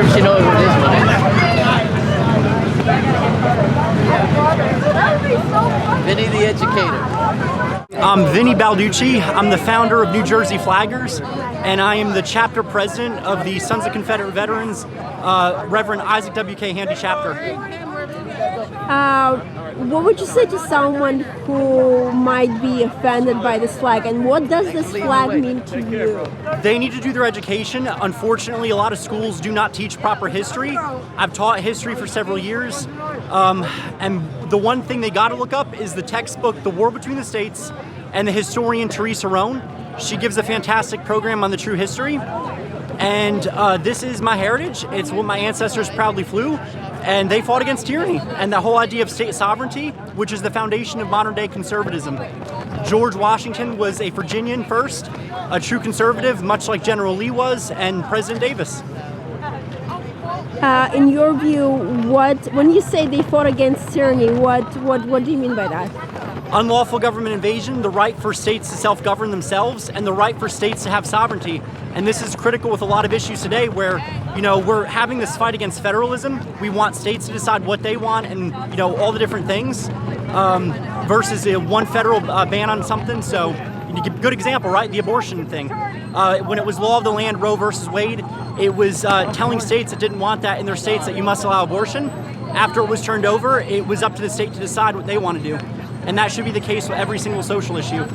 wonder if she knows what it is, Vinny the Educator. I'm Vinny Balducci. I'm the founder of New Jersey Flaggers, and I am the chapter president of the Sons of Confederate Veterans, Reverend Isaac W.K. Handy chapter. What would you say to someone who might be offended by this flag, and what does this flag mean to you? They need to do their education. Unfortunately, a lot of schools do not teach proper history. I've taught history for several years, and the one thing they got to look up is the textbook, The War Between the States, and the historian Teresa Roan. She gives a fantastic program on the true history, and this is my heritage. It's what my ancestors proudly flew. And they fought against tyranny and the whole idea of state sovereignty, which is the foundation of modern day conservatism. George Washington was a Virginian first, a true conservative, much like General Lee was, and President Davis. In your view, when you say they fought against tyranny, what do you mean by that? Unlawful government invasion, the right for states to self-govern themselves, and the right for states to have sovereignty. And this is critical with a lot of issues today where, we're having this fight against federalism. We want states to decide what they want and, all the different things, versus a one federal ban on something. So, good example, right? The abortion thing. When it was law of the land, Roe versus Wade, it was telling states that didn't want that in their states that you must allow abortion. After it was turned over, it was up to the state to decide what they want to do. And that should be the case with every single social issue.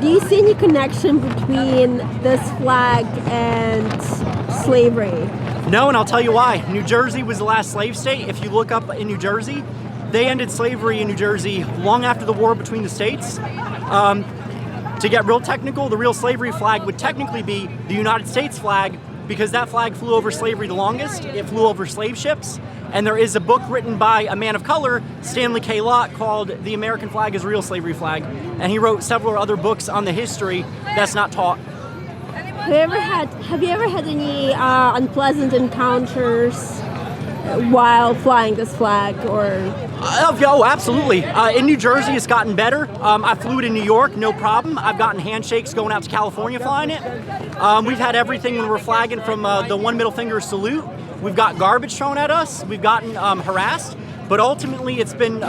Do you see any connection between this flag and slavery? No, and I'll tell you why. New Jersey was the last slave state. If you look up in New Jersey, they ended slavery in New Jersey long after the war between the states. To get real technical, the real slavery flag would technically be the United States flag, because that flag flew over slavery the longest. It flew over slave ships. And there is a book written by a man of color, Stanley K. Lott, called The American Flag is a Real Slavery Flag. And he wrote several other books on the history that's not taught. Have you ever had any unpleasant encounters while flying this flag, or? Oh, absolutely. In New Jersey, it's gotten better. I flew it in New York, no problem. I've gotten handshakes going out to California flying it. We've had everything when we're flagging from the one middle finger salute. We've got garbage thrown at us. We've gotten harassed. But ultimately, it's been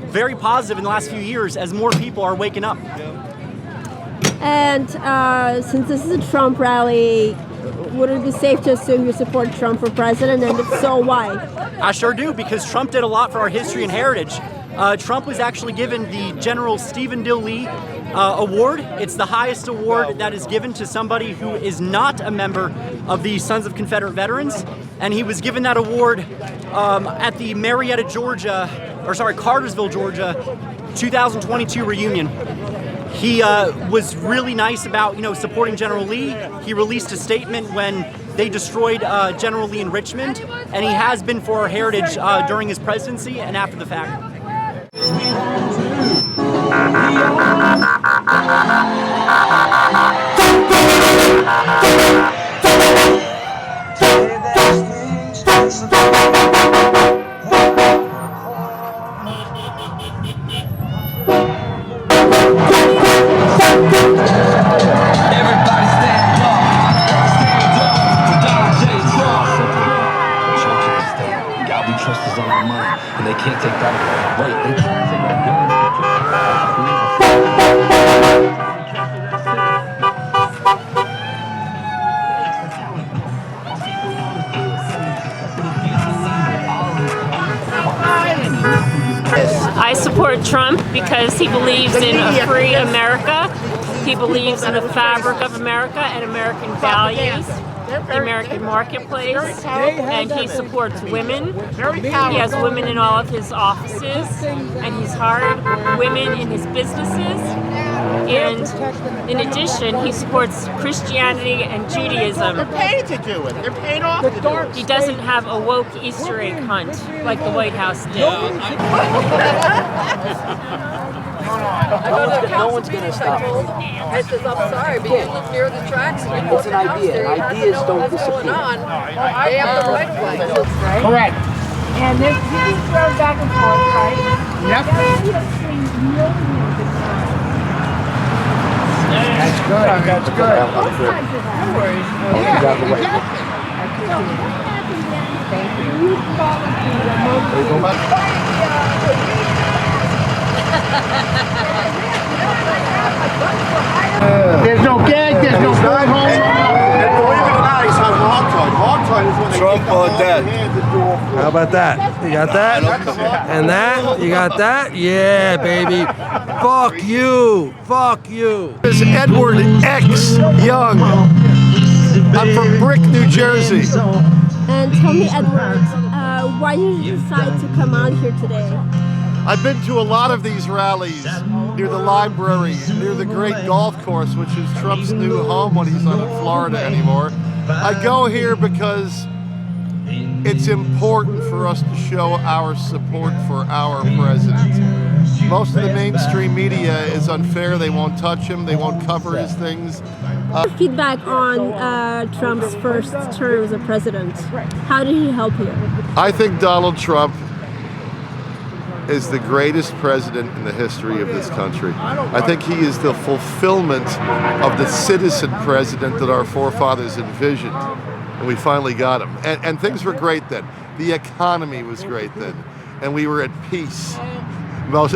very positive in the last few years as more people are waking up. And since this is a Trump rally, would it be safe to assume you support Trump for president, and if so, why? I sure do, because Trump did a lot for our history and heritage. Trump was actually given the General Stephen Dill Lee Award. It's the highest award that is given to somebody who is not a member of the Sons of Confederate Veterans, and he was given that award at the Cartersville, Georgia, 2022 reunion. He was really nice about, supporting General Lee. He released a statement when they destroyed General Lee in Richmond, and he has been for our heritage during his presidency and after the fact. I support Trump because he believes in a free America. He believes in the fabric of America and American values, the American marketplace, and he supports women. He has women in all of his offices, and he's hired women in his businesses. And in addition, he supports Christianity and Judaism. They're paid to do it. They're paid off to do it. He doesn't have a woke Easter egg hunt like the White House did. No one's going to stop me. I says, I'm sorry, but you live near the tracks. It's an idea. Ideas don't disappear. They have the right of way. Right? Correct. And there's being thrown back and forth, right? Yep. Millions of times. That's good. That's good. There's no gag, there's no phone home. And believe it or not, he's having hog-tied. Hog-tied is when they Trump take the or whole dead. hand to do off. How about that? You got that? And that? You got that? Yeah, baby. Fuck you. Fuck you. This is Edward X. Young. I'm from Brick, New Jersey. And tell me, Edward, why did you decide to come out here today? I've been to a lot of these rallies near the library, near the great golf course, which is Trump's new home when he's not in Florida anymore. I go here because it's important for us to show our support for our president. Most of the mainstream media is unfair. They won't touch him. They won't cover his things. Feedback on Trump's first term as a president. How did he help you? I think Donald Trump is the greatest president in the history of this country. I think he is the fulfillment of the citizen president that our forefathers envisioned. And we finally got him. And things were great then. The economy was great then. And we were at peace. No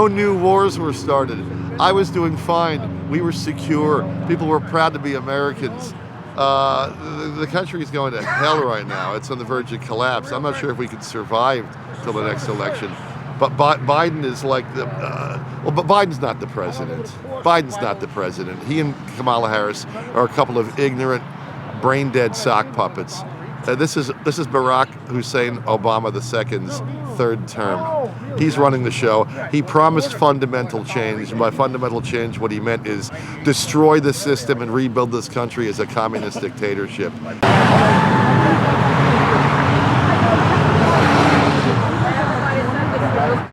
new wars were started. I was doing fine. We were secure. People were proud to be Americans. The country is going to hell right now. It's on the verge of collapse. I'm not sure if we can survive till the next election. But Biden is like but Biden's not the president. Biden's not the president. He and Kamala Harris are a couple of ignorant, brain-dead sock puppets. This is Barack Hussein Obama II's third term. He's running the show. He promised fundamental change. And by fundamental change, what he meant is destroy the system and rebuild this country as a communist dictatorship.